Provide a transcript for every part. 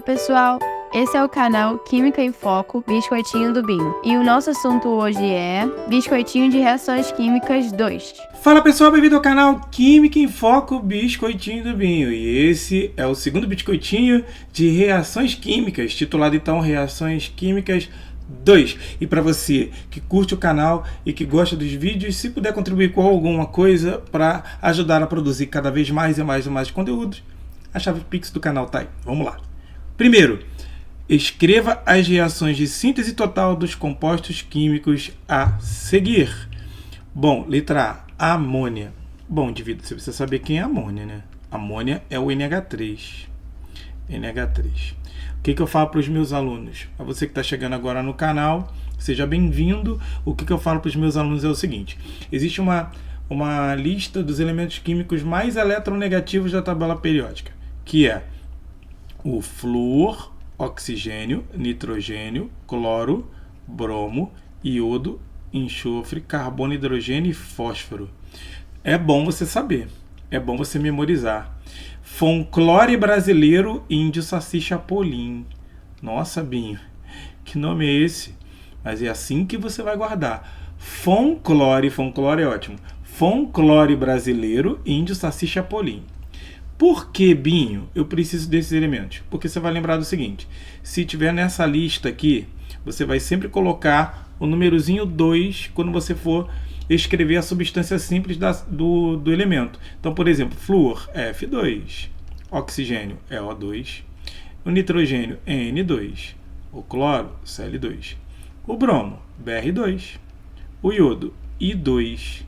Olá pessoal, esse é o canal Química em Foco, Biscoitinho do Binho. E o nosso assunto hoje é Biscoitinho de Reações Químicas 2. Fala pessoal, bem-vindo ao canal Química em Foco, Biscoitinho do Binho. E esse é o segundo biscoitinho de reações químicas, titulado então Reações Químicas 2. E para você que curte o canal e que gosta dos vídeos, se puder contribuir com alguma coisa para ajudar a produzir cada vez mais e mais conteúdos, a chave Pix do canal tá aí. Vamos lá. Primeiro, escreva as reações de síntese total dos compostos químicos a seguir. Bom, letra A, amônia. Bom, indivíduo, você precisa saber quem é amônia, né? Amônia é o NH3. NH3. O que eu falo para os meus alunos? A você que está chegando agora no canal, seja bem-vindo. O que eu falo para os meus alunos é o seguinte. Existe uma lista dos elementos químicos mais eletronegativos da tabela periódica, que é o flúor, oxigênio, nitrogênio, cloro, bromo, iodo, enxofre, carbono, hidrogênio e fósforo. É bom você saber, é bom você memorizar. Fonclore brasileiro, índio saci chapolim. Nossa, Binho, que nome é esse? Mas é assim que você vai guardar. Fonclore é ótimo. Fonclore brasileiro, índio saci chapolim. Por que, Binho, eu preciso desses elementos? Porque você vai lembrar do seguinte: se tiver nessa lista aqui, você vai sempre colocar o númerozinho 2 quando você for escrever a substância simples do elemento. Então, por exemplo, flúor é F2, oxigênio é O2, o nitrogênio é N2, o cloro Cl2, o bromo Br2, o iodo I2,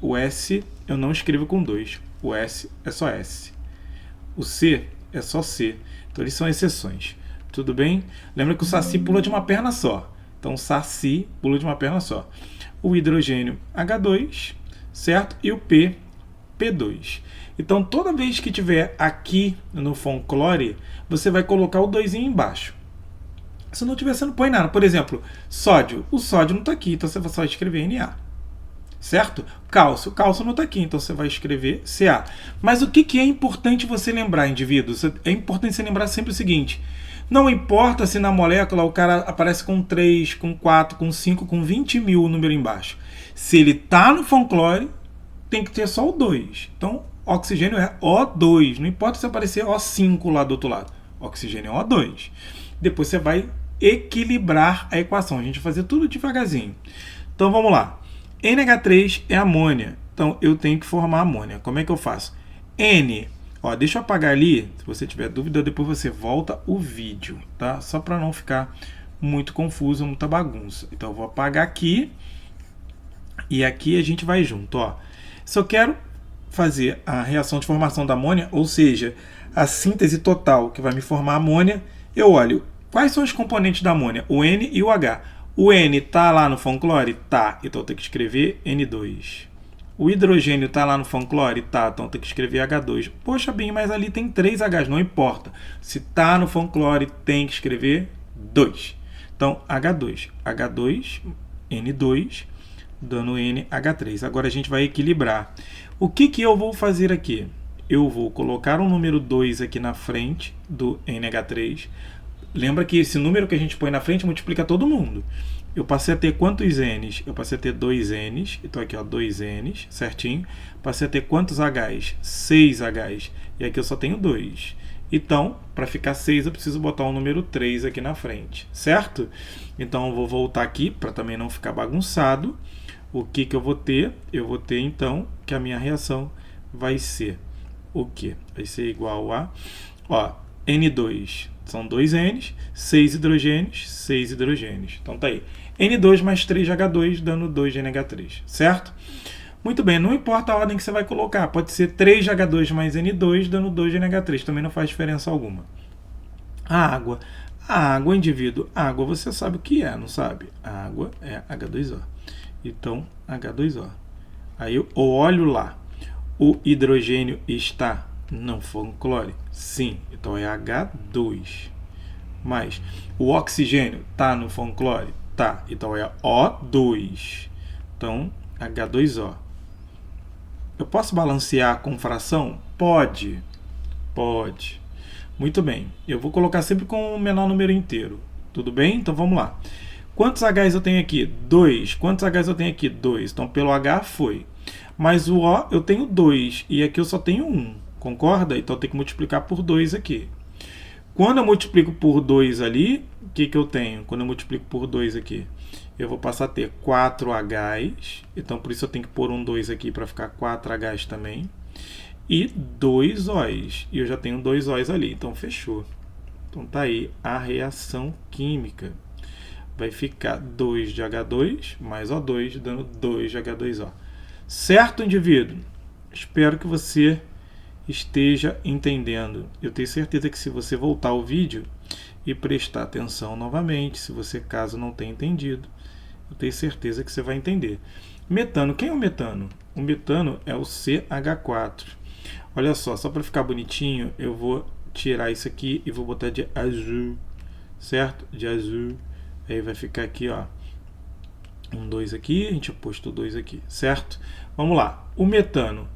o S eu não escrevo com 2. O S é só S. O C é só C. Então, eles são exceções. Tudo bem? Lembra que o saci pula de uma perna só. Então, o saci pula de uma perna só. O hidrogênio H2, certo? E o P, P2. Então, toda vez que tiver aqui no fonclore, você vai colocar o 2 embaixo. Se não tiver, você não põe nada. Por exemplo, sódio. O sódio não está aqui, então você vai só escrever Na. Certo? Cálcio. Cálcio não está aqui, então você vai escrever Ca. Mas o que é importante você lembrar, indivíduos? É importante você lembrar sempre o seguinte: não importa se na molécula o cara aparece com 3, com 4, com 5, com 20 mil o número embaixo. Se ele está no fonclore, tem que ter só o 2. Então, oxigênio é O2. Não importa se aparecer O5 lá do outro lado. Oxigênio é O2. Depois você vai equilibrar a equação. A gente vai fazer tudo devagarzinho. Então, vamos lá. NH3 é amônia, então eu tenho que formar amônia. Como é que eu faço? N, ó, deixa eu apagar ali, se você tiver dúvida, depois você volta o vídeo, tá? Só para não ficar muito confuso, muita bagunça. Então eu vou apagar aqui e aqui a gente vai junto, ó. Se eu quero fazer a reação de formação da amônia, ou seja, a síntese total que vai me formar a amônia, eu olho quais são os componentes da amônia, o N e o H. O N está lá no fonclore? Tá. Então eu tenho que escrever N2. O hidrogênio está lá no fonclore? Tá. Então eu tenho que escrever H2. Poxa, bem, mas ali tem 3 Hs. Não importa. Se está no fonclore, tem que escrever 2. Então, H2. H2, N2, dando NH3. Agora a gente vai equilibrar. O que eu vou fazer aqui? Eu vou colocar o número 2 aqui na frente do NH3. Lembra que esse número que a gente põe na frente multiplica todo mundo. Eu passei a ter quantos N's? Eu passei a ter 2 N's. Então aqui, ó, 2 N's, certinho. Passei a ter quantos H's? 6 H's. E aqui eu só tenho 2. Então, para ficar 6, eu preciso botar o número 3 aqui na frente, certo? Então, eu vou voltar aqui para também não ficar bagunçado. O que eu vou ter? Eu vou ter, então, que a minha reação vai ser o quê? Vai ser igual a, ó, N2. São 2 N's, 6 hidrogênios, 6 hidrogênios. Então tá aí. N2 mais 3H2 dando 2NH3, certo? Muito bem, não importa a ordem que você vai colocar. Pode ser 3H2 mais N2 dando 2NH3. Também não faz diferença alguma. A água, indivíduo. A água você sabe o que é, não sabe? A água é H2O. Então, H2O. Aí eu olho lá. O hidrogênio está no fonclore? Sim, então é H2. Mas o oxigênio está no fonclore? Tá, então é O2. Então, H2O. Eu posso balancear com fração? Pode. Muito bem. Eu vou colocar sempre com o menor número inteiro. Tudo bem? Então vamos lá. Quantos Hs eu tenho aqui? 2. Quantos Hs eu tenho aqui? 2. Então pelo H foi. Mas o O eu tenho 2 e aqui eu só tenho 1. Concorda? Então eu tenho que multiplicar por 2 aqui. Quando eu multiplico por 2 ali, o que eu tenho? Quando eu multiplico por 2 aqui, eu vou passar a ter 4Hs. Então por isso eu tenho que pôr um 2 aqui para ficar 4Hs também. E 2 Os. E eu já tenho 2 Os ali. Então fechou. Então tá aí a reação química. Vai ficar 2 de H2 mais O2, dando 2 de H2O. Certo, indivíduo? Espero que você esteja entendendo. Eu tenho certeza que se você voltar ao vídeo e prestar atenção novamente, se você caso não tenha entendido, eu tenho certeza que você vai entender. Metano, quem é o metano? O metano é o CH4. Olha só para ficar bonitinho, eu vou tirar isso aqui e vou botar de azul, certo? De azul. Aí vai ficar aqui, ó, um 2 aqui, a gente postou 2 aqui, certo? Vamos lá, o metano.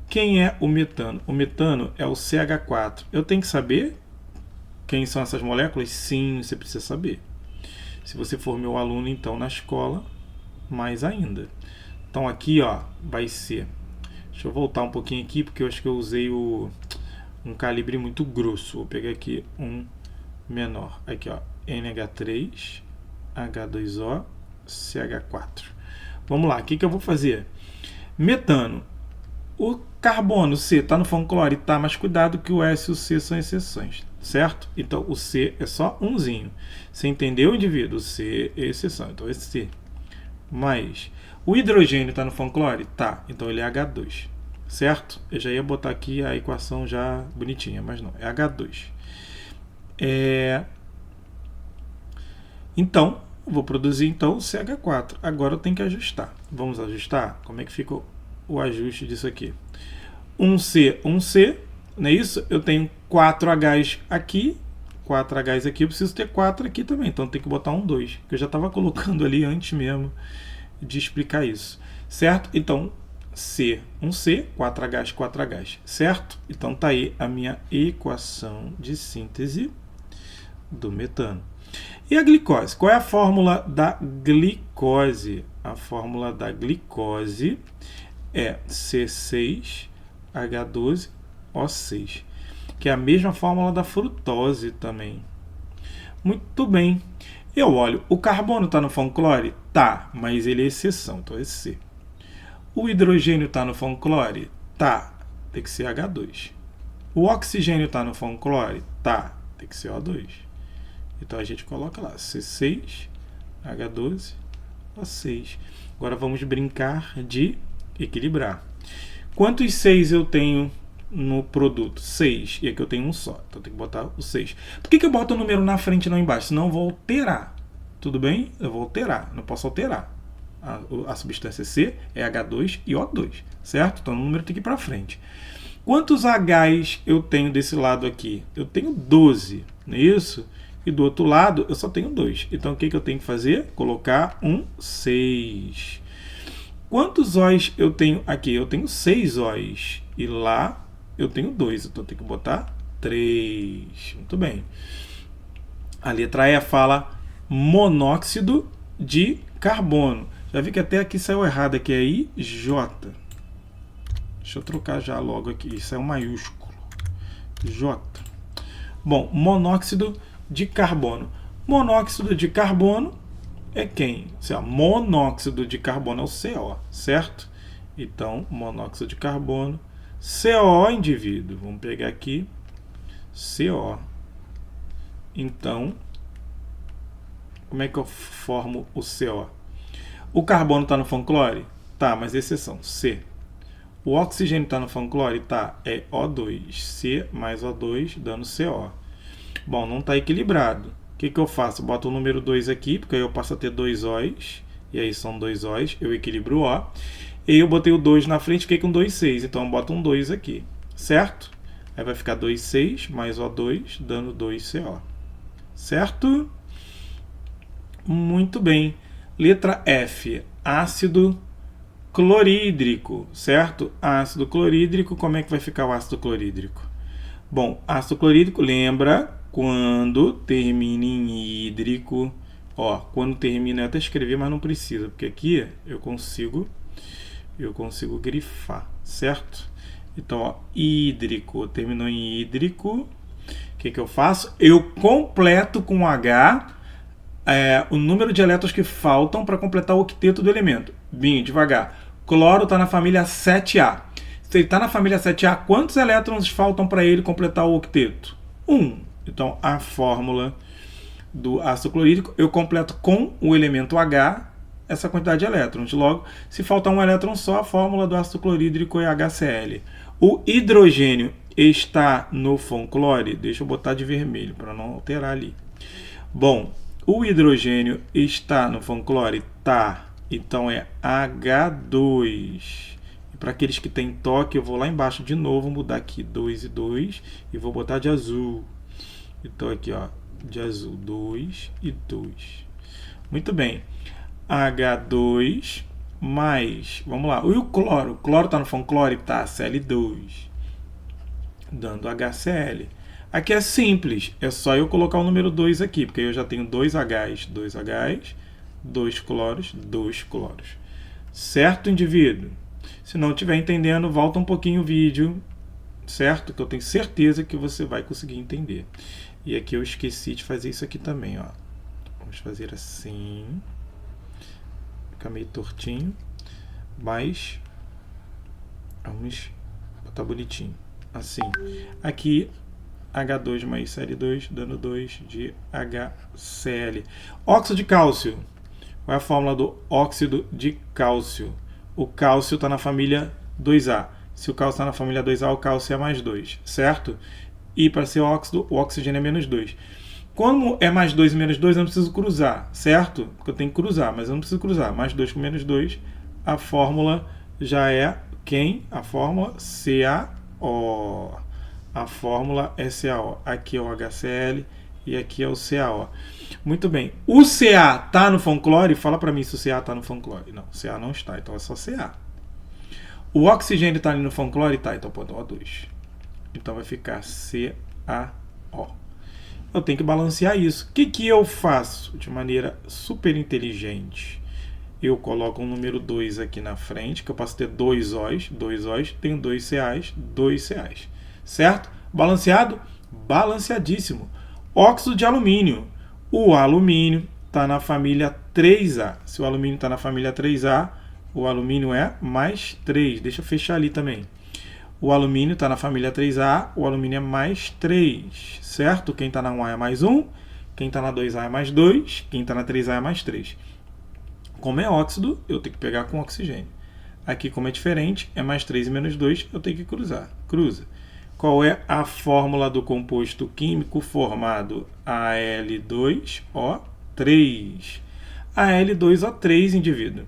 Quem é o metano? O metano é o CH4. Eu tenho que saber quem são essas moléculas? Sim, você precisa saber. Se você for meu aluno, então, na escola, mais ainda. Então aqui, ó, vai ser... Deixa eu voltar um pouquinho aqui, porque eu acho que eu usei um calibre muito grosso. Vou pegar aqui um menor. Aqui, ó, NH3, H2O, CH4. Vamos lá, o que eu vou fazer? Metano. O carbono C está no Fanclore, tá, mas cuidado que o S e o C são exceções, certo? Então o C é só umzinho. Você entendeu, indivíduo? O C é exceção, então é C. Mas o hidrogênio está no Fanclore? Tá, então ele é H2, certo? Eu já ia botar aqui a equação já bonitinha, mas não, é H2. Então, vou produzir então o CH4. Agora eu tenho que ajustar. Vamos ajustar? Como é que fica o ajuste disso aqui? 1C, não é isso? Eu tenho 4Hs aqui, 4Hs aqui, eu preciso ter 4 aqui também, então tem que botar um 2, que eu já estava colocando ali antes mesmo de explicar isso, certo? Então, C, 1C, 4Hs, 4Hs, certo? Então tá aí a minha equação de síntese do metano. E a glicose? Qual é a fórmula da glicose? A fórmula da glicose é C6H12O6, que é a mesma fórmula da frutose também. Muito bem. Eu olho, o carbono está no Fanclore? Tá, mas ele é exceção, então é C. O hidrogênio está no Fanclore? Tá, tem que ser H2. O oxigênio está no Fanclore? Tá, tem que ser O2. Então a gente coloca lá C6H12O6. Agora vamos brincar de equilibrar. Quantos 6 eu tenho no produto? 6. E aqui eu tenho um só. Então eu tenho que botar o 6. Por que eu boto o número na frente e não embaixo? Senão eu vou alterar. Tudo bem? Eu vou alterar. Não posso alterar. A substância C é H2 e O2. Certo? Então o número tem que ir para frente. Quantos Hs eu tenho desse lado aqui? Eu tenho 12. Não é isso? E do outro lado eu só tenho 2. Então o que eu tenho que fazer? Colocar um 6. Quantos Os eu tenho aqui? Eu tenho 6 Os. E lá eu tenho 2. Então eu tenho que botar 3. Muito bem. A letra E fala monóxido de carbono. Já vi que até aqui saiu errado. Aqui é IJ. Deixa eu trocar já logo aqui. Isso é um maiúsculo. J. Bom, monóxido de carbono. Monóxido de carbono é quem? Monóxido de carbono é o CO, certo? Então, monóxido de carbono, CO, indivíduo. Vamos pegar aqui, CO. Então, como é que eu formo o CO? O carbono está no Fanclore? Tá, mas exceção, C. O oxigênio está no Fanclore? Tá, é O2. C mais O2 dando CO. Bom, não está equilibrado. O que eu faço? Boto o número 2 aqui, porque aí eu passo a ter 2 Os. E aí são 2 Os, eu equilibro o O. E eu botei o 2 na frente, fiquei com 2, 6. Então eu boto um 2 aqui, certo? Aí vai ficar 2, 6 mais O2, dando 2 CO. Certo? Muito bem. Letra F, ácido clorídrico, certo? Ácido clorídrico, como é que vai ficar o ácido clorídrico? Bom, ácido clorídrico, lembra quando termina em hídrico. Ó, quando termina, eu até escrevi, mas não precisa, porque aqui eu consigo grifar, certo? Então, ó, hídrico, terminou em hídrico. O que eu faço? Eu completo com H o número de elétrons que faltam para completar o octeto do elemento. Bem, devagar. Cloro está na família 7A. Se ele está na família 7A, quantos elétrons faltam para ele completar o octeto? 1. Então, a fórmula do ácido clorídrico, eu completo com o elemento H essa quantidade de elétrons. Logo, se faltar um elétron só, a fórmula do ácido clorídrico é HCl. O hidrogênio está no FONClore. Deixa eu botar de vermelho para não alterar ali. Bom, o hidrogênio está no FONClore? Tá. Então é H2. E para aqueles que têm toque, eu vou lá embaixo de novo, mudar aqui 2 e 2 e vou botar de azul. Então aqui, ó, de azul 2 e 2. Muito bem. H2 mais, vamos lá, e o cloro? O cloro está no FONClore? Tá, Cl2, dando HCl. Aqui é simples, é só eu colocar o número 2 aqui, porque eu já tenho 2 Hs, 2 cloros, 2 cloros. Certo, indivíduo? Se não estiver entendendo, volta um pouquinho o vídeo, certo? Que eu tenho certeza que você vai conseguir entender. E aqui eu esqueci de fazer isso aqui também, ó. Vamos fazer assim. Fica meio tortinho, mas vamos botar bonitinho. Assim. Aqui, H2 mais Cl2, dando 2 de HCl. Óxido de cálcio. Qual é a fórmula do óxido de cálcio? O cálcio está na família 2A. Se o cálcio está na família 2A, o cálcio é mais 2, certo? E para ser óxido, o oxigênio é menos 2. Como é mais 2 e menos 2, eu não preciso cruzar, certo? Porque eu tenho que cruzar, mas eu não preciso cruzar. Mais 2 com menos 2, a fórmula já é quem? A fórmula CaO. A fórmula é CaO. Aqui é o HCl e aqui é o CaO. Muito bem. O Ca está no FONClore? Fala para mim se o Ca está no FONClore. Não, o Ca não está, então é só Ca. O oxigênio está ali no FONClore? Tá, então põe O2. Então vai ficar CaO. Eu tenho que balancear isso. O que eu faço de maneira super inteligente? Eu coloco um número 2 aqui na frente, que eu posso ter dois O's, tenho 2 Ca's, 2 Ca's. Certo? Balanceado? Balanceadíssimo. Óxido de alumínio. O alumínio está na família 3A. Se o alumínio está na família 3A, o alumínio é mais 3. Deixa eu fechar ali também. O alumínio está na família 3A, o alumínio é mais 3, certo? Quem está na 1A é mais 1, quem está na 2A é mais 2, quem está na 3A é mais 3. Como é óxido, eu tenho que pegar com oxigênio. Aqui, como é diferente, é mais 3 e menos 2, eu tenho que cruzar. Cruza. Qual é a fórmula do composto químico formado? Al2O3. Al2O3, indivíduo.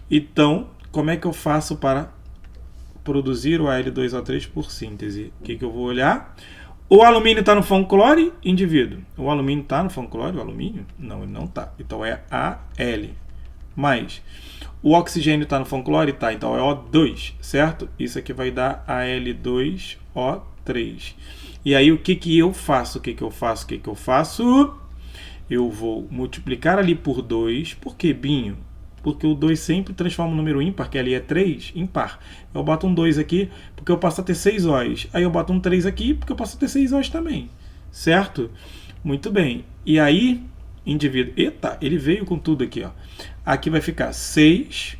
Então, como é que eu faço para produzir o Al2O3 por síntese? O que eu vou olhar? O alumínio está no FONClore, indivíduo. O alumínio está no FONClore? O alumínio? Não, ele não está. Então é Al. Mais. O oxigênio está no FONClore? Tá. Então é O2, certo? Isso aqui vai dar Al2O3. E aí o que eu faço? Eu vou multiplicar ali por 2. Por que, Binho? Porque o 2 sempre transforma um número ímpar, que ali é 3, em par. Eu boto um 2 aqui, porque eu passo a ter 6 O's. Aí eu boto um 3 aqui, porque eu passo a ter 6 O's também. Certo? Muito bem. E aí, indivíduo... Eita, ele veio com tudo aqui, ó. Aqui vai ficar 6,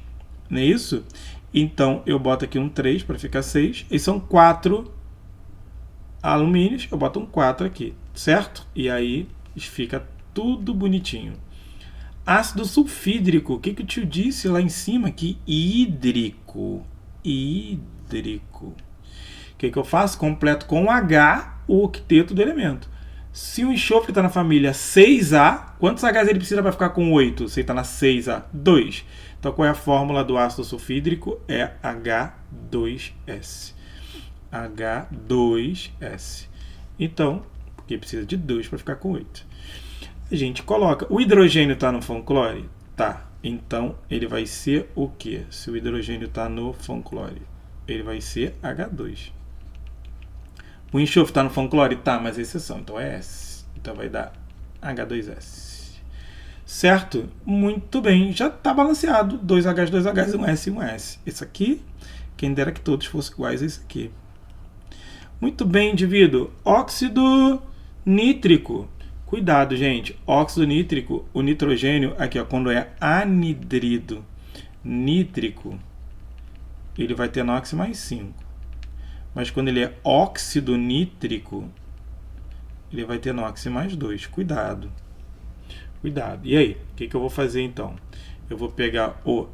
não é isso? Então, eu boto aqui um 3 para ficar 6. E são 4 alumínios. Eu boto um 4 aqui, certo? E aí, fica tudo bonitinho. Ácido sulfídrico, o que o tio disse lá em cima aqui? Hídrico. O que eu faço? Completo com H o octeto do elemento. Se o enxofre está na família 6A, quantos H's ele precisa para ficar com 8? Se ele está na 6A? 2. Então, qual é a fórmula do ácido sulfídrico? É H2S. H2S. Então, porque precisa de 2 para ficar com 8. A gente coloca. O hidrogênio está no FONClore? Tá. Então, ele vai ser o quê? Se o hidrogênio está no FONClore, ele vai ser H2. O enxofre está no fong-clore? Tá, mas é exceção, então é S. Então vai dar H2S. Certo? Muito bem, já está balanceado. 2Hs, 2Hs, 1S e 1S. Esse aqui, quem dera que todos fossem iguais a esse aqui. Muito bem, indivíduo. Óxido nítrico. Cuidado, gente. Óxido nítrico, o nitrogênio, aqui, ó, quando é anidrido nítrico, ele vai ter NOx mais 5. Mas quando ele é óxido nítrico, ele vai ter NOx mais 2. Cuidado. Cuidado. E aí, o que eu vou fazer então? Eu vou pegar o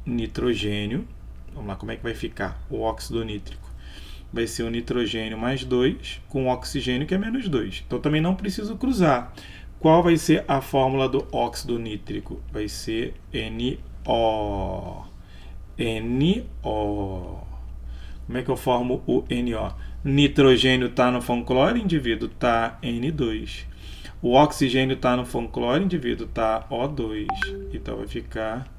nitrogênio. Vamos lá, como é que vai ficar o óxido nítrico? Vai ser o nitrogênio mais 2 com o oxigênio, que é menos 2. Então, também não preciso cruzar. Qual vai ser a fórmula do óxido nítrico? Vai ser NO. NO. Como é que eu formo o NO? Nitrogênio está no fong-clore, indivíduo, está N2. O oxigênio está no fong-clore, indivíduo, está O2. Então, vai ficar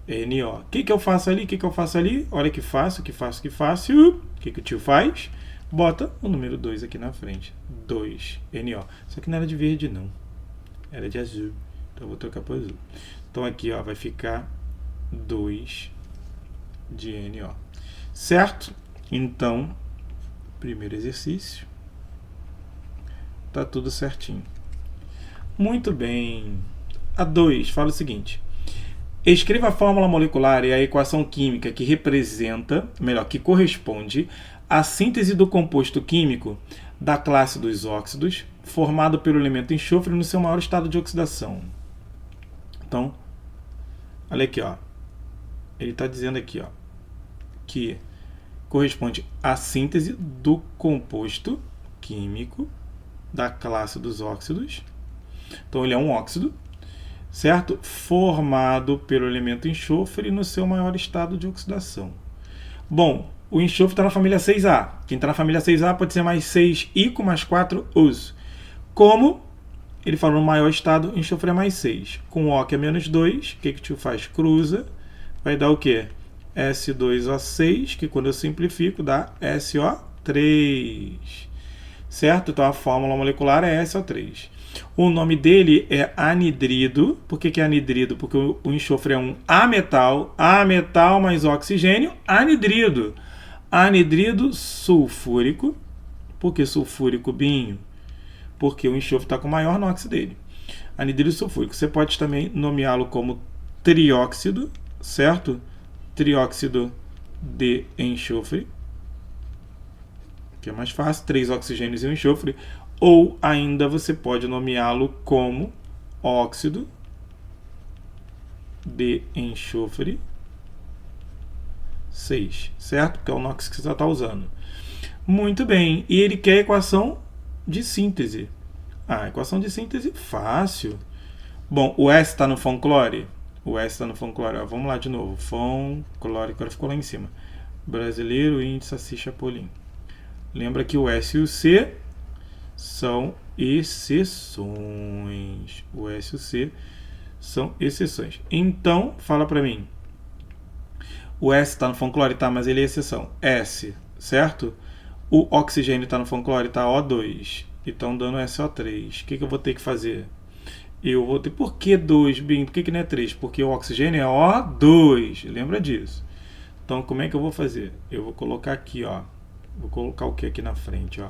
NO. O que eu faço ali? O que eu faço ali? Olha que fácil, que fácil, que fácil. O que o tio faz? Bota o número 2 aqui na frente. 2, NO. Só que não era de verde, não. Era de azul. Então, eu vou trocar para azul. Então, aqui ó, vai ficar 2 de NO. Certo? Então, primeiro exercício. Tá tudo certinho. Muito bem. A 2 fala o seguinte. Escreva a fórmula molecular e a equação química que representa, melhor, que corresponde à síntese do composto químico da classe dos óxidos, formado pelo elemento enxofre no seu maior estado de oxidação. Então, olha aqui, ó. Ele está dizendo aqui, ó, que corresponde à síntese do composto químico da classe dos óxidos. Então, ele é um óxido, certo? Formado pelo elemento enxofre no seu maior estado de oxidação. Bom, o enxofre está na família 6A. Quem está na família 6A pode ser mais 6I com mais 4Os. Como ele falou no maior estado, enxofre é mais 6. Com O que é menos 2, o que o tio faz? Cruza. Vai dar o quê? S2O6, que quando eu simplifico dá SO3. Certo? Então a fórmula molecular é SO3. O nome dele é anidrido. Por que é anidrido? Porque o enxofre é um ametal. Ametal mais oxigênio, anidrido. Anidrido sulfúrico. Por que sulfúrico, Binho? Porque o enxofre está com o maior NOx dele. Anidrido sulfúrico. Você pode também nomeá-lo como trióxido, certo? Trióxido de enxofre, que é mais fácil. 3 oxigênios e um enxofre. Ou ainda você pode nomeá-lo como óxido de enxofre 6, certo? Que é o NOx que você está usando. Muito bem. E ele quer a equação de síntese. A equação de síntese fácil. Bom, o S está no fong-clore? O S está no fong-clore. Vamos lá de novo. Fong-clore, agora ficou lá em cima. Brasileiro, índice, Assis Chapolin. Lembra que o S e o C são exceções. O S e o C são exceções. Então, fala para mim. O S está no fong-clore? Tá, mas ele é exceção. S, certo? O oxigênio está no fong-clore? Tá, O2. Então, dando SO3. O que eu vou ter que fazer? Eu vou ter... Por que 2, Bim? Por que não é 3? Porque o oxigênio é O2. Lembra disso? Então, como é que eu vou fazer? Eu vou colocar aqui, ó. Vou colocar o que aqui na frente, ó.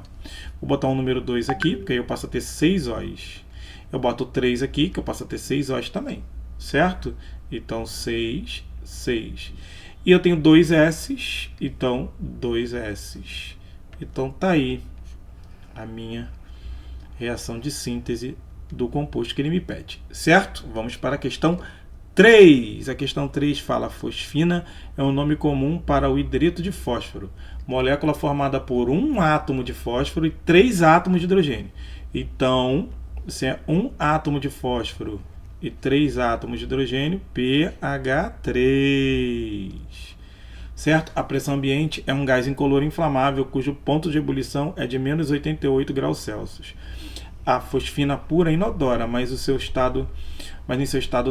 Vou botar um número 2 aqui, porque aí eu passo a ter 6 O's. Eu boto 3 aqui, que eu passo a ter 6 O's também. Certo? Então, 6, 6. E eu tenho 2 S's, então 2 S's. Então, tá aí a minha reação de síntese do composto que ele me pede. Certo? Vamos para a questão 3. A questão 3 fala: fosfina é um nome comum para o hidreto de fósforo, molécula formada por um átomo de fósforo e 3 átomos de hidrogênio. Então, se é um átomo de fósforo e 3 átomos de hidrogênio, pH3. Certo? A pressão ambiente é um gás incolor inflamável cujo ponto de ebulição é de menos 88 graus Celsius. A fosfina pura é inodora, mas em seu estado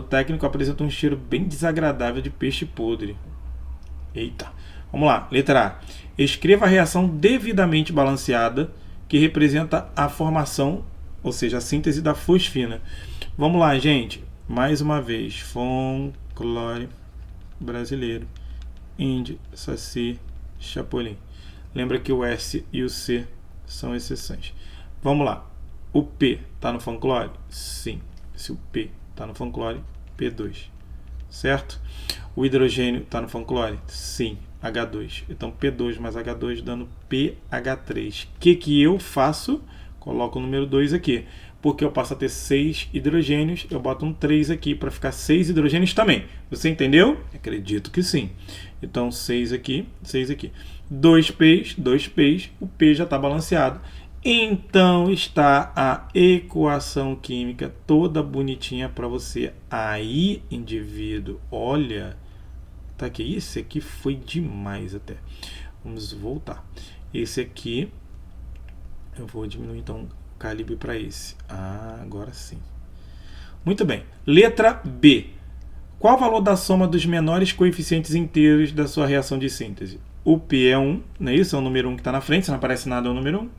técnico apresenta um cheiro bem desagradável de peixe podre. Eita! Vamos lá, letra A. Escreva a reação devidamente balanceada que representa a formação, ou seja, a síntese da fosfina. Vamos lá, gente. Mais uma vez. Fon-clore brasileiro. Índio, Saci, Chapolin. Lembra que o S e o C são exceções. Vamos lá. O P está no Fon-clore? Sim. Se o P está no Fon-clore, P2. Certo? O hidrogênio está no Fon-clore? Sim. H2. Então, P2 mais H2 dando PH3. O que eu faço? Coloco o número 2 aqui. Porque eu passo a ter 6 hidrogênios, eu boto um 3 aqui para ficar 6 hidrogênios também. Você entendeu? Acredito que sim. Então, 6 aqui, 6 aqui. 2 P's, 2 P's, o P já está balanceado. Então, está a equação química toda bonitinha para você. Aí, indivíduo, olha... Tá aqui, esse aqui foi demais até. Vamos voltar. Esse aqui, eu vou diminuir então o calibre para esse. Agora sim. Muito bem. Letra B. Qual o valor da soma dos menores coeficientes inteiros da sua reação de síntese? O P é 1, não é isso? É o número 1 que está na frente, se não aparece nada é o número 1.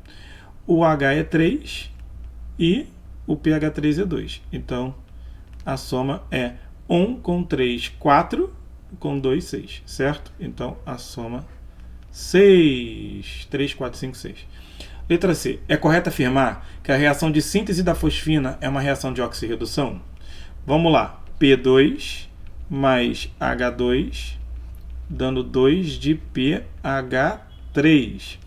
O H é 3 e o pH3 é 2. Então, a soma é 1 com 3, 4... com 2, 6, certo? Então, a soma 6. 3, 4, 5, 6. Letra C. É correto afirmar que a reação de síntese da fosfina é uma reação de oxirredução? Vamos lá. P2 mais H2, dando 2 de PH3.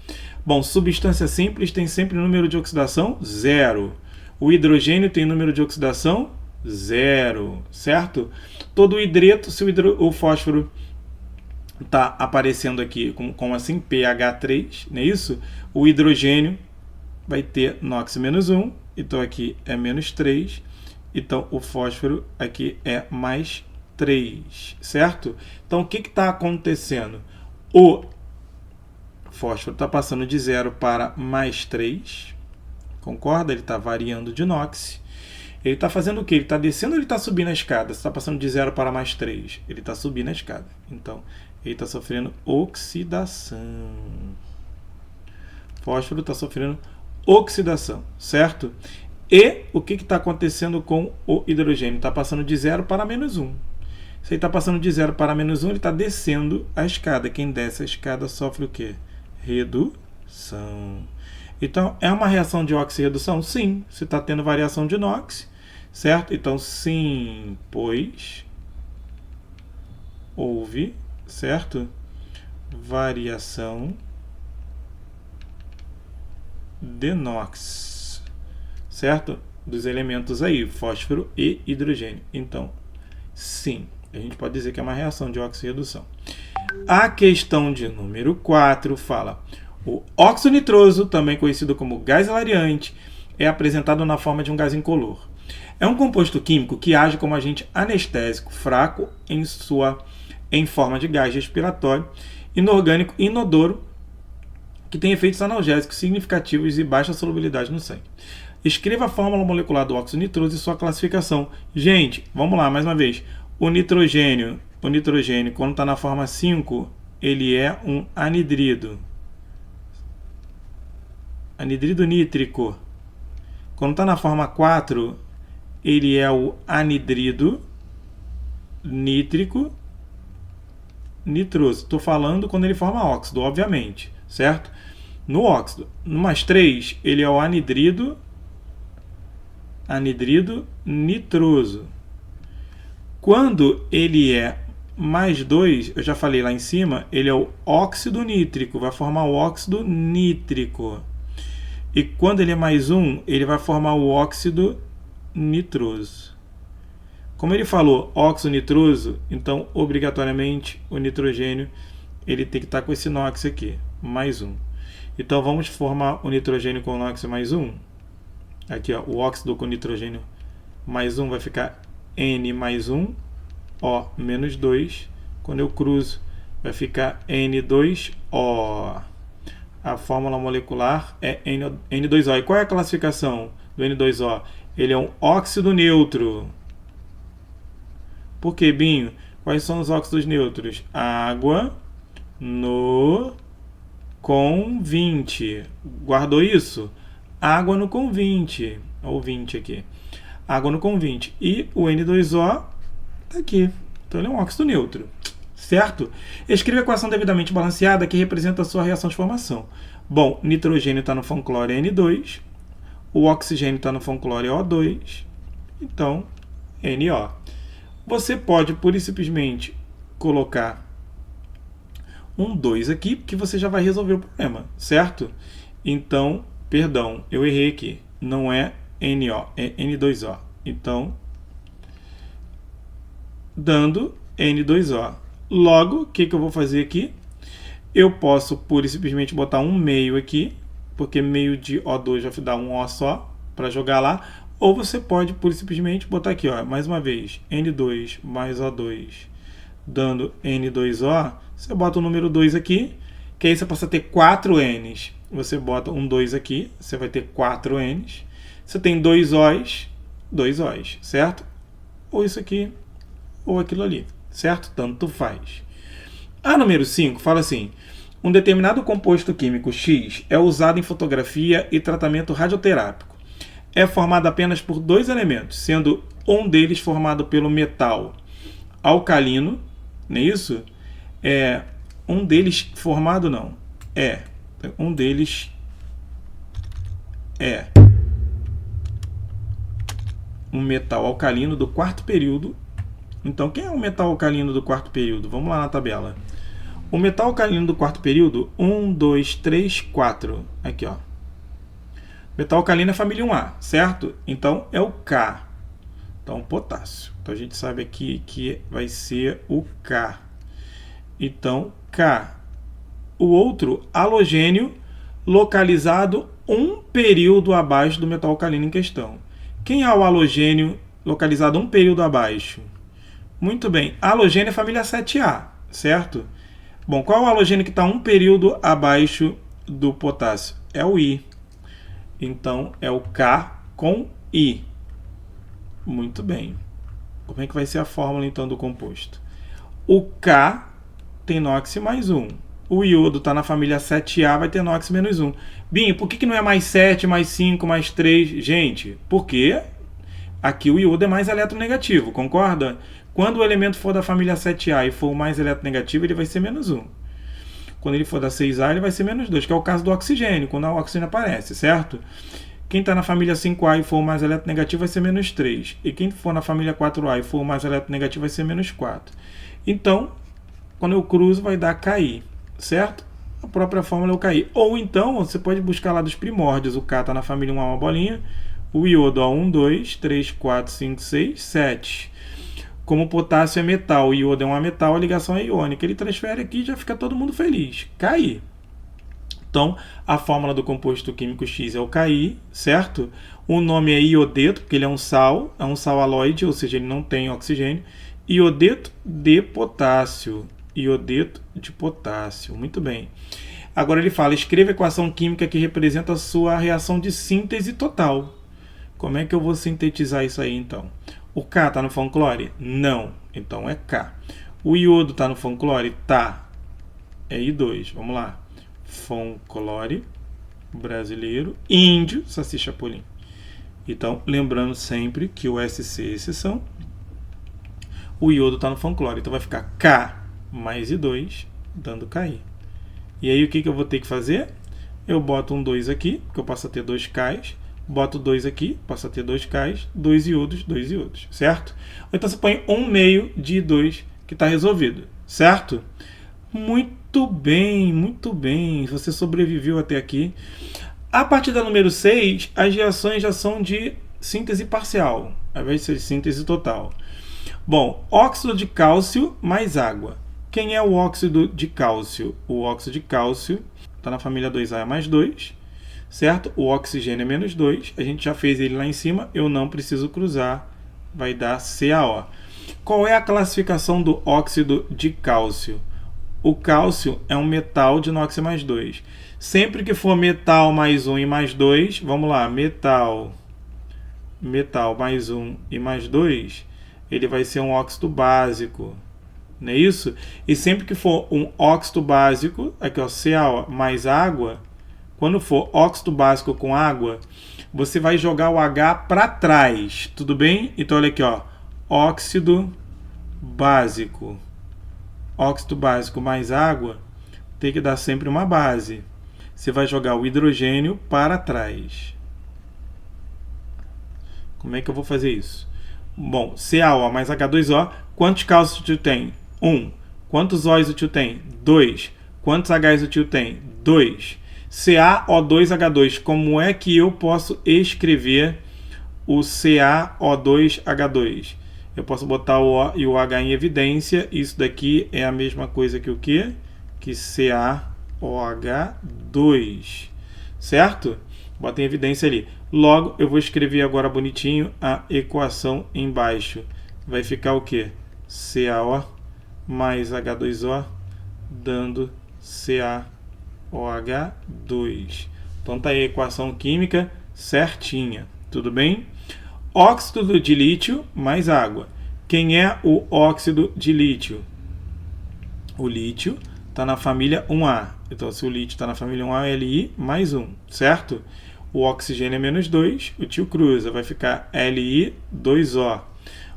Bom, substância simples tem sempre número de oxidação 0. O hidrogênio tem número de oxidação 0, certo? Todo o hidreto, se o fósforo está aparecendo aqui como assim, pH3, não é isso? O hidrogênio vai ter NOx menos 1, então aqui é menos 3, então o fósforo aqui é mais 3, certo? Então o que está acontecendo? O fósforo está passando de 0 para mais 3, concorda? Ele está variando de NOx. Ele está fazendo o quê? Ele está descendo ou ele está subindo a escada? Se está passando de 0 para mais 3, ele está subindo a escada. Então, ele está sofrendo oxidação. Fósforo está sofrendo oxidação, certo? E o que está acontecendo com o hidrogênio? Está passando de 0 para menos 1. Se ele está passando de 0 para menos 1, ele está descendo a escada. Quem desce a escada sofre o quê? Redução. Então, é uma reação de oxirredução? Sim. Se está tendo variação de NOx, certo? Então, sim, pois houve, certo? Variação de NOx, certo? Dos elementos aí, fósforo e hidrogênio. Então, sim, a gente pode dizer que é uma reação de oxirredução. A questão de número 4 fala: o óxido nitroso, também conhecido como gás hilariante, é apresentado na forma de um gás incolor. É um composto químico que age como agente anestésico fraco em forma de gás respiratório, inorgânico e inodoro, que tem efeitos analgésicos significativos e baixa solubilidade no sangue. Escreva a fórmula molecular do óxido nitroso e sua classificação. Gente, vamos lá, mais uma vez. O nitrogênio, quando está na forma 5, ele é um anidrido. Anidrido nítrico. Quando está na forma 4, ele é o anidrido nítrico nitroso. Estou falando quando ele forma óxido, obviamente, certo? No óxido, no mais 3, ele é o anidrido nitroso. Quando ele é mais 2, eu já falei lá em cima, ele é o óxido nítrico, vai formar o óxido nítrico. E quando ele é mais 1, ele vai formar o óxido nitroso. Como ele falou óxido nitroso, então obrigatoriamente o nitrogênio ele tem que estar com esse NOx aqui, mais 1. Então vamos formar o nitrogênio com o NOx mais 1. Aqui, ó, o óxido com nitrogênio mais 1 vai ficar N mais 1, O menos 2. Quando eu cruzo, vai ficar N2O. A fórmula molecular é N2O. E qual é a classificação do N2O? Ele é um óxido neutro. Por que, Binho? Quais são os óxidos neutros? Água, no convinte. Guardou isso? Água no convinte. Ou 20 aqui. Água no convinte. E o N2O está aqui. Então ele é um óxido neutro. Certo? Escreva a equação devidamente balanceada que representa a sua reação de formação. Bom, nitrogênio está no Fon-cloro N2. O oxigênio está no Fon-cloro O2. Então, NO. Você pode, pura e simplesmente, colocar um 2 aqui, que você já vai resolver o problema, certo? Então, perdão, eu errei aqui. Não é NO, é N2O. Então, dando N2O. Logo, o que eu vou fazer aqui? Eu posso, pura e simplesmente, botar um meio aqui, porque meio de O2 vai dar um O só, para jogar lá. Ou você pode, pura e simplesmente, botar aqui, ó, mais uma vez, N2 mais O2, dando N2O. Você bota o número 2 aqui, que aí você passa a ter 4 N's. Você bota um 2 aqui, você vai ter 4 N's. Você tem 2 O's, certo? Ou isso aqui, ou aquilo ali, certo? Tanto faz. A número 5 fala assim: um determinado composto químico X é usado em fotografia e tratamento radioterápico. É formado apenas por 2 elementos, sendo um deles formado pelo metal alcalino, não é isso? Um deles formado não. Um deles é um metal alcalino do quarto período. Então, quem é o metal alcalino do quarto período? Vamos lá na tabela. O metal alcalino do quarto período, 1, 2, 3, 4. Aqui, ó. Metal alcalino é família 1A, certo? Então, é o K. Então, potássio. Então, a gente sabe aqui que vai ser o K. Então, K. O outro, halogênio, localizado um período abaixo do metal alcalino em questão. Quem é o halogênio localizado um período abaixo? Muito bem. Halogênio é família 7A, certo? Bom, qual é o halogênio que está um período abaixo do potássio? É o I. Então, é o K com I. Muito bem. Como é que vai ser a fórmula, então, do composto? O K tem NOx mais 1. O iodo está na família 7A, vai ter NOx menos 1. Binho, por que não é mais 7, mais 5, mais 3? Gente, porque aqui o iodo é mais eletronegativo, concorda? Quando o elemento for da família 7A e for o mais eletronegativo, ele vai ser menos 1. Quando ele for da 6A, ele vai ser menos 2, que é o caso do oxigênio, quando o oxigênio aparece, certo? Quem está na família 5A e for o mais eletronegativo vai ser menos 3. E quem for na família 4A e for o mais eletronegativo vai ser menos 4. Então, quando eu cruzo, vai dar KI, certo? A própria fórmula é o KI. Ou então, você pode buscar lá dos primórdios. O K está na família 1A, uma bolinha. O iodo, ó, 1, 2, 3, 4, 5, 6, 7. Como o potássio é metal e o iodo é um ametal, a ligação é iônica. Ele transfere aqui e já fica todo mundo feliz. KI. Então, a fórmula do composto químico X é o KI, certo? O nome é iodeto, porque ele é um sal haloide, ou seja, ele não tem oxigênio. Iodeto de potássio. Iodeto de potássio. Muito bem. Agora ele fala, escreva a equação química que representa a sua reação de síntese total. Como é que eu vou sintetizar isso aí, então? O K está no Fon-clore? Não. Então é K. O iodo está no Fon-clore? Tá. É I2. Vamos lá. Fon-clore, brasileiro, índio, Saci Chapolin. Então, lembrando sempre que o SC é exceção. O iodo está no Fon-clore. Então vai ficar K mais I2, dando KI. E aí o que eu vou ter que fazer? Eu boto um 2 aqui, porque eu passo a ter 2 Ks. Boto 2 aqui, passo a ter 2 Ks, 2 iodos, certo? Ou então você põe 1 meio de I2 que está resolvido, certo? Muito bem, muito bem. Você sobreviveu até aqui. A partir da número 6, as reações já são de síntese parcial, ao invés de ser de síntese total. Bom, óxido de cálcio mais água. Quem é o óxido de cálcio? O óxido de cálcio está na família 2A mais 2. Certo? O oxigênio é menos 2. A gente já fez ele lá em cima. Eu não preciso cruzar. Vai dar CaO. Qual é a classificação do óxido de cálcio? O cálcio é um metal de NOx mais 2. Sempre que for metal mais 1 e mais 2, vamos lá, metal mais 1 e mais 2, ele vai ser um óxido básico. não é isso? E sempre que for um óxido básico, aqui ó, Ca mais água, quando for óxido básico com água, você vai jogar o H para trás, tudo bem? Então olha aqui, ó, óxido básico mais água, tem que dar sempre uma base. Você vai jogar o hidrogênio para trás. Como é que eu vou fazer isso? Bom, CaO mais H2O, quantos cálcios o tio tem? 1. Quantos O's o tio tem? 2. Quantos H's o tio tem? 2. CaO2H2, como é que eu posso escrever o CaO2H2? Eu posso botar o O e o H em evidência. Isso daqui é a mesma coisa que o quê? Que CaOH2, certo? Bota em evidência ali. Logo, eu vou escrever agora bonitinho a equação embaixo. Vai ficar o quê? CaO mais H2O dando CaOH2. Então tá aí a equação química certinha. Tudo bem? Óxido de lítio mais água. Quem é o óxido de lítio? O lítio está na família 1A. Então, se o lítio está na família 1A, Li mais 1, certo? O oxigênio é menos 2, o tio cruza, vai ficar Li2O.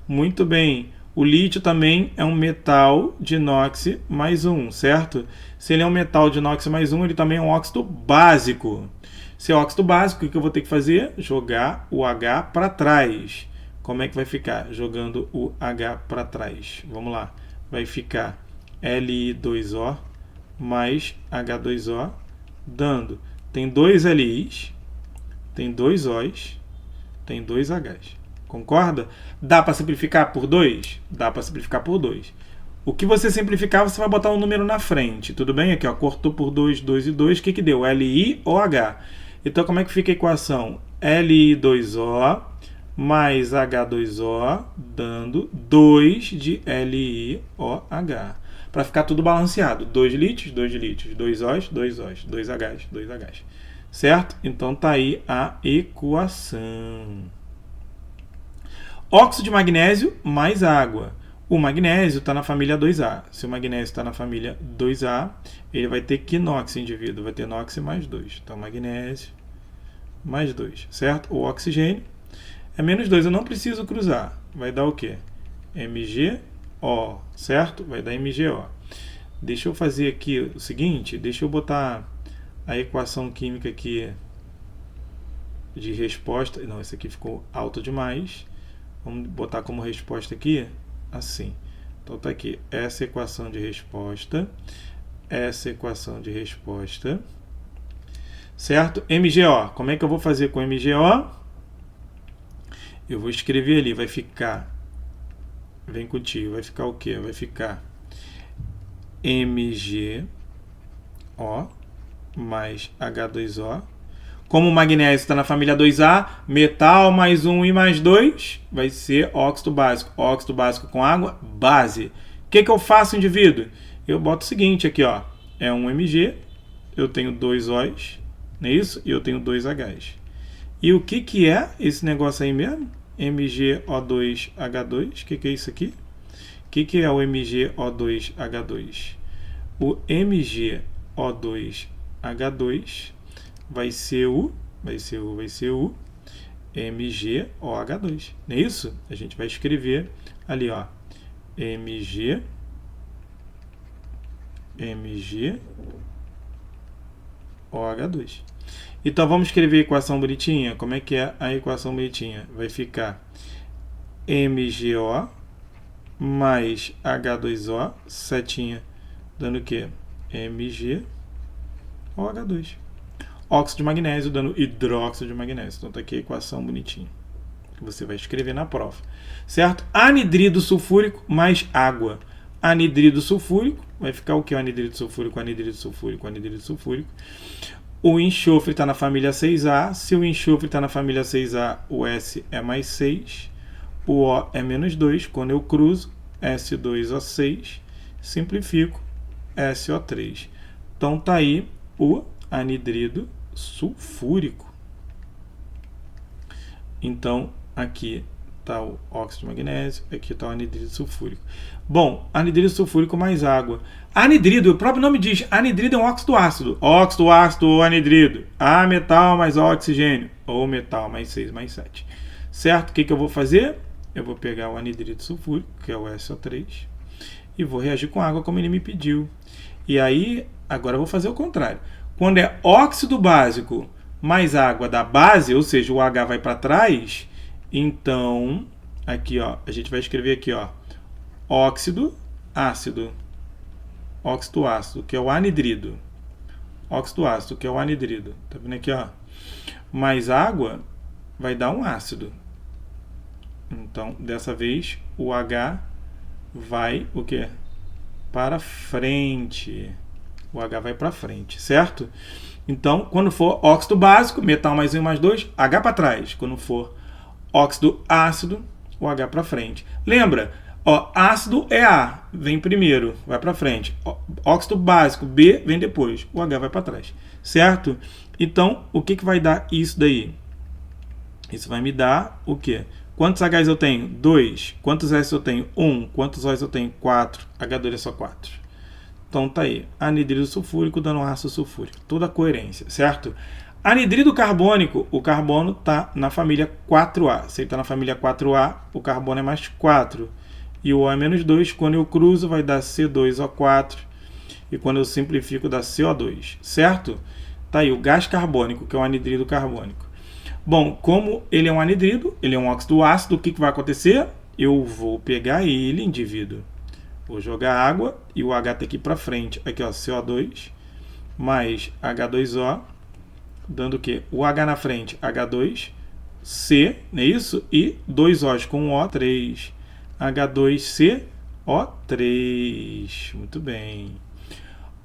Muito bem. O lítio também é um metal de inox mais 1, certo? Se ele é um metal de inox mais 1, ele também é um óxido básico. Se é óxido básico, o que eu vou ter que fazer? Jogar o H para trás. Como é que vai ficar? Jogando o H para trás. Vamos lá. Vai ficar Li2O mais H2O, dando. Tem 2 Lis, tem 2 Os, tem 2 Hs. Concorda? Dá para simplificar por 2? Dá para simplificar por 2. O que você simplificar, você vai botar um número na frente. Tudo bem? Aqui, ó, cortou por 2, 2 e 2. O que deu? LiOH. Então, como é que fica a equação? Li2O mais H2O, dando 2 de LiOH. Para ficar tudo balanceado. 2 lítios, 2 lítios. 2 Os, 2 Os. 2 Hs, 2 Hs. Certo? Então, tá aí a equação. Óxido de magnésio mais água. O magnésio está na família 2A. Se o magnésio está na família 2A, ele vai ter quinox, indivíduo. Vai ter nox mais 2. Então, magnésio mais 2. Certo? O oxigênio é menos 2. Eu não preciso cruzar. Vai dar o quê? MgO. Certo? Vai dar MgO. Deixa eu fazer aqui o seguinte. Deixa eu botar a equação química aqui de resposta. Não, esse aqui ficou alto demais. Vamos botar como resposta aqui, assim. Então tá aqui, essa equação de resposta, essa equação de resposta, certo? MgO, como é que eu vou fazer com MgO? Eu vou escrever ali, vai ficar, vem contigo, vai ficar o quê? Vai ficar MgO mais H2O. Como o magnésio está na família 2A, metal mais 1 e mais 2 vai ser óxido básico. Óxido básico com água, base. O que eu faço, indivíduo? Eu boto o seguinte aqui, ó. É um Mg, eu tenho 2 Os, não é isso? E eu tenho 2 Hs. E o que é esse negócio aí mesmo? MgO2H2. O que é isso aqui? O que é o MgO2H2? O MgO2H2 vai ser o MgOH2. Não é isso? A gente vai escrever ali, ó, MgOH2. Então vamos escrever a equação bonitinha. Como é que é a equação bonitinha? Vai ficar MgO mais H2O, setinha, dando o quê? MgOH2. Óxido de magnésio dando hidróxido de magnésio. Então tá aqui a equação bonitinha que você vai escrever na prova. Certo? Anidrido sulfúrico mais água. Anidrido sulfúrico vai ficar o que? Anidrido sulfúrico, anidrido sulfúrico, anidrido sulfúrico. O enxofre está na família 6A. Se o enxofre está na família 6A, o S é mais 6. O O é menos 2. Quando eu cruzo, S2O6. Simplifico, SO3. Então tá aí o anidrido sulfúrico. Então, aqui está o óxido de magnésio, aqui está o anidrido sulfúrico. Bom, anidrido sulfúrico mais água. Anidrido, o próprio nome diz, anidrido é um óxido ácido. Óxido ácido ou anidrido. A metal mais oxigênio. Ou metal mais 6 mais 7. Certo? O que eu vou fazer? Eu vou pegar o anidrido sulfúrico, que é o SO3, e vou reagir com água como ele me pediu. E aí, agora eu vou fazer o contrário. Quando é óxido básico mais água da base, ou seja, o H vai para trás, então, aqui ó, a gente vai escrever aqui ó, óxido ácido, óxido ácido, que é o anidrido, óxido ácido, que é o anidrido, tá vendo aqui ó, mais água vai dar um ácido. Então, dessa vez, o H vai o quê? Para frente. O H vai para frente, certo? Então, quando for óxido básico, metal mais 1 mais 2, H para trás. Quando for óxido ácido, o H para frente. Lembra? Ó, ácido é A, vem primeiro, vai para frente. Óxido básico, B, vem depois. O H vai para trás, certo? Então, o que vai dar isso daí? Isso vai me dar o quê? Quantos Hs eu tenho? 2. Quantos S eu tenho? 1. Quantos Os eu tenho? 4. H2 é só 4. Então tá aí, anidrido sulfúrico dando ácido sulfúrico. Toda a coerência, certo? Anidrido carbônico, o carbono está na família 4A. Se ele está na família 4A, o carbono é mais 4. E o O é menos 2. Quando eu cruzo, vai dar C2O4. E quando eu simplifico, dá CO2, certo? Tá aí o gás carbônico, que é o anidrido carbônico. Bom, como ele é um anidrido, ele é um óxido ácido, o que vai acontecer? Eu vou pegar ele, indivíduo. Vou jogar água e o H tem que ir para frente. Aqui, ó, CO2 mais H2O, dando o quê? O H na frente, H2, C, não é isso? E 2 Os com O, 3. H2C, O3. Muito bem.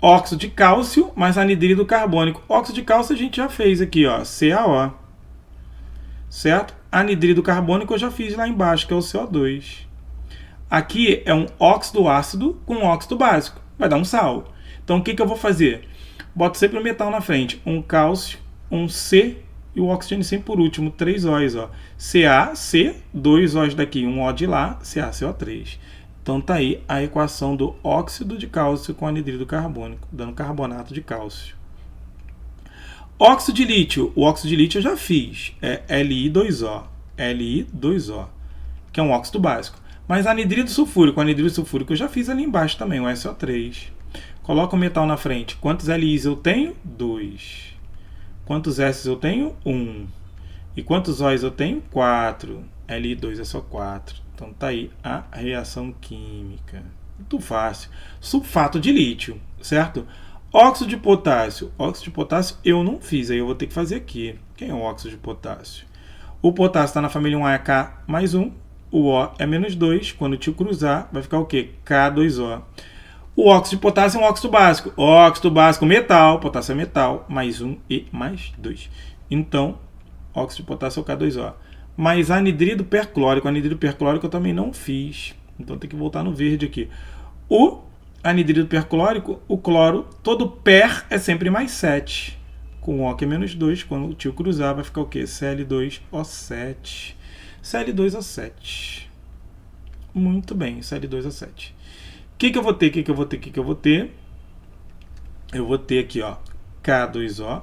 Óxido de cálcio mais anidrido carbônico. Óxido de cálcio a gente já fez aqui, ó, CaO. Certo? Anidrido carbônico eu já fiz lá embaixo, que é o CO2. Aqui é um óxido ácido com óxido básico. Vai dar um sal. Então, o que eu vou fazer? Boto sempre o metal na frente. Um cálcio, um C e o oxigênio sempre por último. 3 Os. Ó. CaC, 2 Os daqui, um O de lá, CaCO3. Então, tá aí a equação do óxido de cálcio com anidrido carbônico, dando carbonato de cálcio. Óxido de lítio. O óxido de lítio eu já fiz. É Li2O. Li2O, que é um óxido básico. Mas anidrido sulfúrico, eu já fiz ali embaixo também, o SO3. Coloca o metal na frente. Quantos Lis eu tenho? 2. Quantos S eu tenho? 1. E quantos Os eu tenho? 4. Li2 é só 4. Então tá aí a reação química. Muito fácil. Sulfato de lítio, certo? Óxido de potássio. Óxido de potássio eu não fiz, aí eu vou ter que fazer aqui. Quem é o óxido de potássio? O potássio está na família 1AK mais 1. O O é menos 2. Quando o tio cruzar, vai ficar o quê? K2O. O óxido de potássio é um óxido básico. Óxido básico, metal. Potássio é metal. Mais 1 e mais 2. Então, óxido de potássio é o K2O. Mas anidrido perclórico. Anidrido perclórico eu também não fiz. Então, tem que voltar no verde aqui. O anidrido perclórico, o cloro, todo per é sempre mais 7. Com O que é menos 2. Quando o tio cruzar, vai ficar o quê? Cl2O7. Cl2O7. Muito bem, Cl2O7. O que eu vou ter? Eu vou ter aqui, ó, K2O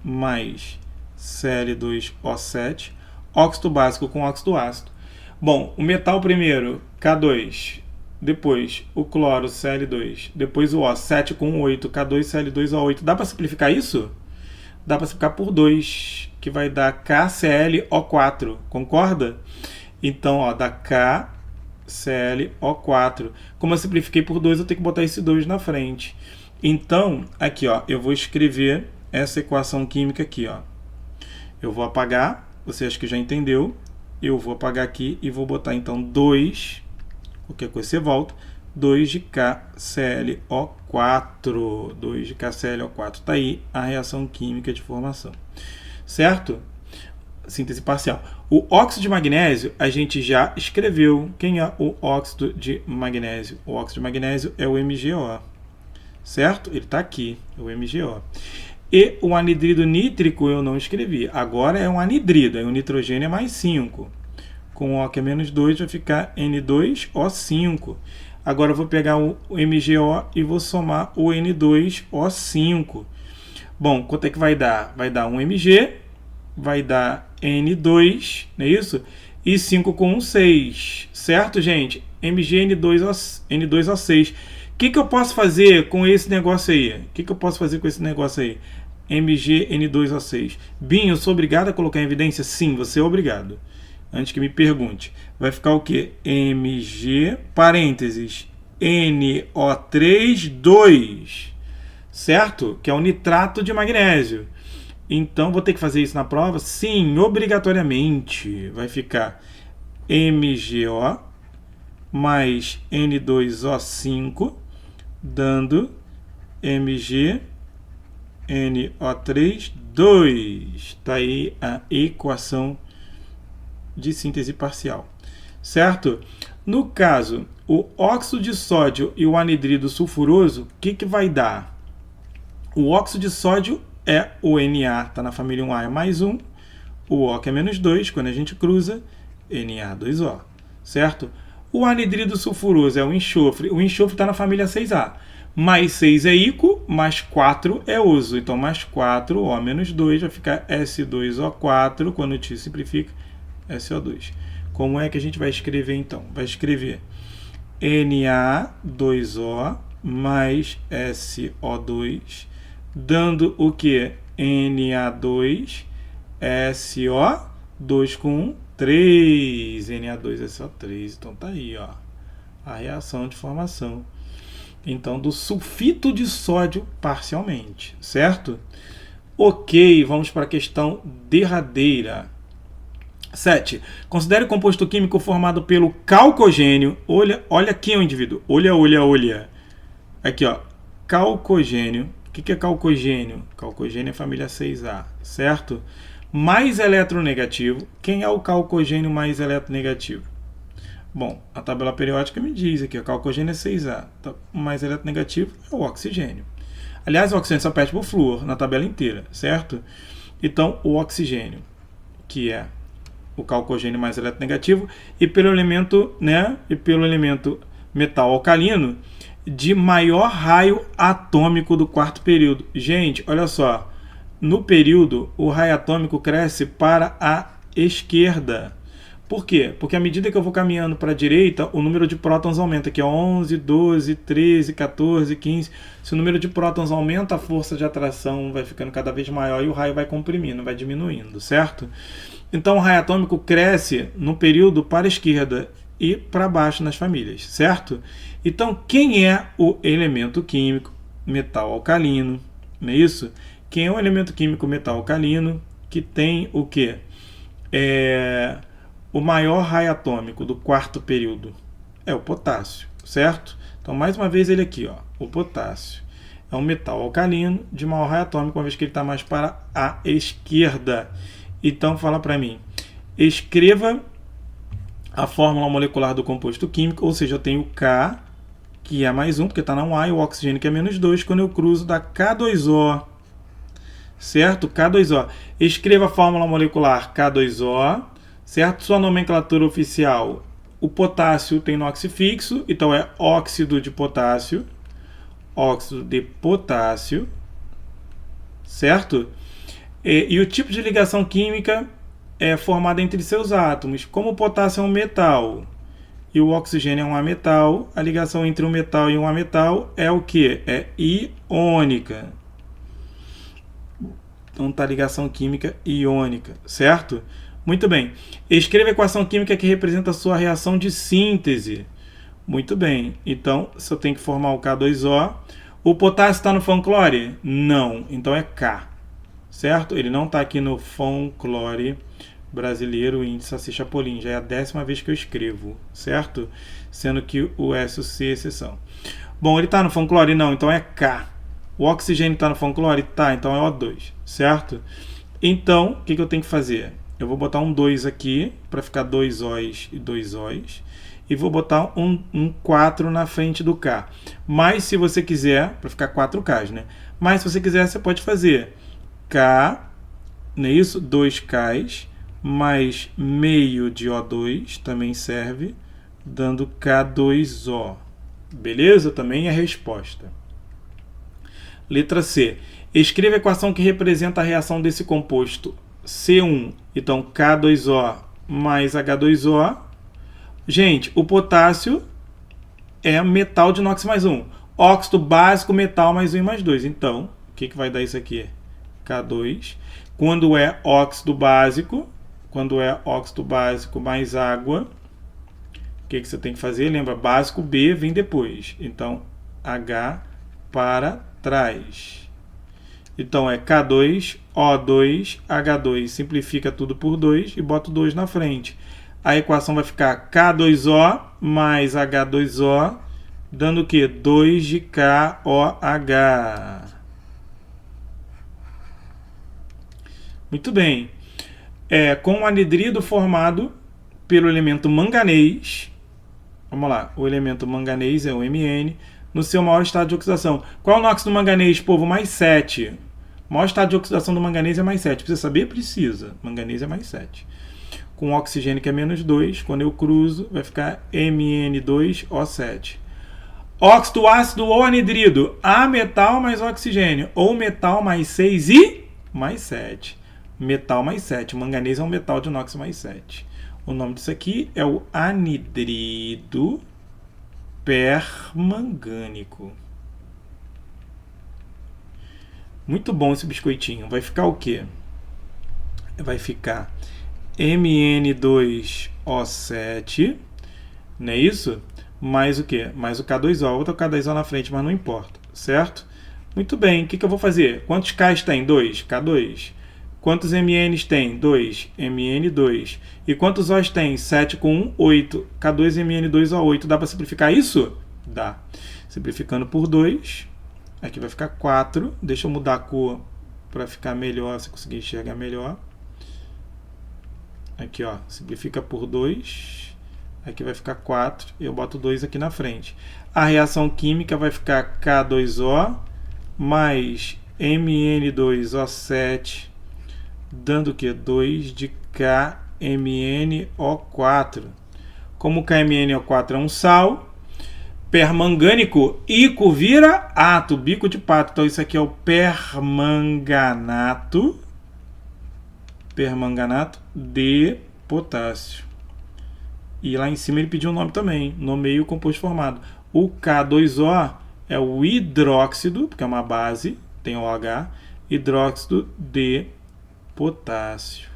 mais Cl2O7, óxido básico com óxido ácido. Bom, o metal primeiro, K2, depois o cloro, Cl2, depois o O, 7 com 8, K2, Cl2O8. Dá para simplificar isso? Dá para simplificar por 2, que vai dar KClO4, concorda? Então, ó, dá KClO4. Como eu simplifiquei por 2, eu tenho que botar esse 2 na frente. Então, aqui, ó, eu vou escrever essa equação química aqui, ó. Eu vou apagar, você acha que já entendeu. Eu vou apagar aqui e vou botar, então, 2, qualquer coisa você volta, 2 de KClO4. 2 de KClO4. Tá aí a reação química de formação. Certo? Síntese parcial. O óxido de magnésio a gente já escreveu. Quem é o óxido de magnésio? O óxido de magnésio é o MgO. Certo? Ele está aqui, o MgO. E o anidrido nítrico eu não escrevi. Agora é um anidrido, aí o nitrogênio é mais 5. com O que é menos 2 vai ficar N2O5. Agora eu vou pegar o MgO e vou somar o N2O5. Bom, quanto é que vai dar? Vai dar 1 Mg, vai dar N2, não é isso? E 5 com 1, 6. Certo, gente? MgN2O6. O que eu posso fazer com esse negócio aí? MgN2O6. Binho, eu sou obrigado a colocar em evidência? Sim, você é obrigado. Antes que me pergunte. Vai ficar o quê? Mg, parênteses, NO3, 2. Certo? Que é o nitrato de magnésio. Então, vou ter que fazer isso na prova? Sim, obrigatoriamente. Vai ficar MgO mais N2O5, dando Mg NO3, 2. Está aí a equação de síntese parcial. Certo? No caso, o óxido de sódio e o anidrido sulfuroso, o que vai dar? O óxido de sódio é o Na, está na família 1A, é mais 1. O O que é menos 2, quando a gente cruza, Na2O. Certo? O anidrido sulfuroso é o enxofre. O enxofre está na família 6A. Mais 6 é íco, mais 4 é oso. Então, mais 4, O menos 2, vai ficar S2O4. Quando o T simplifica, SO2. Como é que a gente vai escrever, então? Vai escrever Na2O mais SO2, dando o que? Na2, SO, 2 com 1, 3. Na2SO3. Então, tá aí, ó, a reação de formação. Então, do sulfito de sódio parcialmente, certo? Ok, vamos para a questão derradeira. 7. Considere o composto químico formado pelo calcogênio. Olha aqui o indivíduo. Olha. Aqui, ó. Calcogênio. O que é calcogênio? Calcogênio é família 6A, certo? Mais eletronegativo. Quem é o calcogênio mais eletronegativo? Bom, a tabela periódica me diz aqui, o calcogênio é 6A. Então, o mais eletronegativo é o oxigênio. Aliás, o oxigênio só perde por flúor na tabela inteira, certo? Então, o oxigênio, que é o calcogênio mais eletronegativo, e pelo elemento, metal alcalino de maior raio atômico do quarto período. Gente, olha só, no período o raio atômico cresce para a esquerda. Por quê? Porque à medida que eu vou caminhando para a direita, o número de prótons aumenta, que é 11, 12, 13, 14, 15. Se o número de prótons aumenta, a força de atração vai ficando cada vez maior e o raio vai comprimindo, vai diminuindo, certo? Então o raio atômico cresce no período para a esquerda e para baixo nas famílias, certo? Então quem é o elemento químico metal alcalino? Não é isso? Quem é o elemento químico metal alcalino que tem o quê? O maior raio atômico do quarto período é o potássio, certo? Então, mais uma vez ele aqui, ó, o potássio. É um metal alcalino de maior raio atômico, uma vez que ele está mais para a esquerda. Então, fala para mim, escreva a fórmula molecular do composto químico, ou seja, eu tenho K, que é mais 1, porque está na 1A, e o oxigênio, que é menos 2, quando eu cruzo da K2O, certo? K2O. Escreva a fórmula molecular K2O, certo? Sua nomenclatura oficial, o potássio tem NOx fixo, então é óxido de potássio, certo? E o tipo de ligação química é formada entre seus átomos. Como o potássio é um metal e o oxigênio é um ametal, a ligação entre um metal e um ametal é o que? É iônica. Então tá a ligação química iônica, certo? Muito bem. Escreva a equação química que representa a sua reação de síntese. Muito bem. Então, se eu tenho que formar o K2O, o potássio está no Font-Clore? Não. Então é K. Certo? Ele não está aqui no Font-Clore brasileiro, índice Assis Chapolin. Já é a 10ª vez que eu escrevo. Certo? Sendo que o S e o C é exceção. Bom, ele está no Font-Clore? Não. Então é K. O oxigênio está no Font-Clore? Tá. Então é O2. Certo? Então, o que eu tenho que fazer? Eu vou botar um 2 aqui, para ficar 2 O's e 2 O's. E vou botar um 4 na frente do K. Mas se você quiser, para ficar 4 K's, né? Mas se você quiser, você pode fazer K, não é isso? 2 K's, mais meio de O2, também serve, dando K2O. Beleza? Também é a resposta. Letra C. Escreva a equação que representa a reação desse composto C1. Então, K2O mais H2O. Gente, o potássio é metal de inox mais 1. Óxido básico, metal mais 1 e mais 2. Então, o que vai dar isso aqui? K2. Quando é óxido básico mais água, o que você tem que fazer? Lembra, básico B vem depois. Então, H para trás. Então, é K2, O2, H2. Simplifica tudo por 2 e bota o 2 na frente. A equação vai ficar K2O mais H2O, dando o quê? 2 de KOH. Muito bem. Com o anidrido formado pelo elemento manganês, vamos lá, o elemento manganês é o Mn, no seu maior estado de oxidação. Qual é o NOx do manganês, povo? Mais 7. O maior estado de oxidação do manganês é mais 7. Precisa saber? Precisa. Manganês é mais 7. Com oxigênio que é menos 2, quando eu cruzo, vai ficar Mn2O7. Óxido ácido ou anidrido, A metal mais oxigênio, ou metal mais 6 e mais 7. Metal mais 7. O manganês é um metal de inox mais 7. O nome disso aqui é o anidrido permangânico. Muito bom esse biscoitinho. Vai ficar o quê? Vai ficar Mn2O7, não é isso? Mais o quê? Mais o K2O. Vou botar o K2O na frente, mas não importa, certo? Muito bem, o que eu vou fazer? Quantos Ks tem? 2, K2. Quantos MNs tem? 2, MN2. E quantos Os tem? 7 com 1, 8. K2MN2O8. Dá para simplificar isso? Dá. Simplificando por 2, aqui vai ficar 4. Deixa eu mudar a cor para ficar melhor, se conseguir enxergar melhor. Aqui, ó, simplifica por 2. Aqui vai ficar 4. Eu boto 2 aqui na frente. A reação química vai ficar K2O mais Mn2O7, dando o que? 2 de KMnO4. Como KMnO4 é um sal, permangânico, ico vira ato, bico de pato. Então isso aqui é o permanganato de potássio. E lá em cima ele pediu um nome também, nomeie o composto formado. O K2O é o hidróxido, porque é uma base, tem OH, hidróxido de potássio.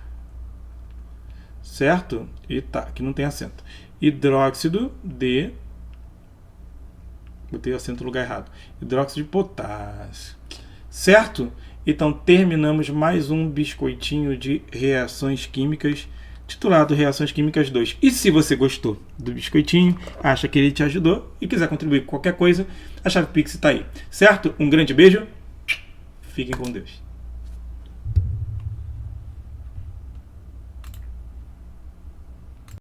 Certo? E tá, aqui não tem acento. Hidróxido de... Botei o acento no lugar errado. Hidróxido de potássio. Certo? Então terminamos mais um biscoitinho de reações químicas, titulado Reações Químicas 2. E se você gostou do biscoitinho, acha que ele te ajudou e quiser contribuir com qualquer coisa, a chave Pix está aí. Certo? Um grande beijo. Fiquem com Deus.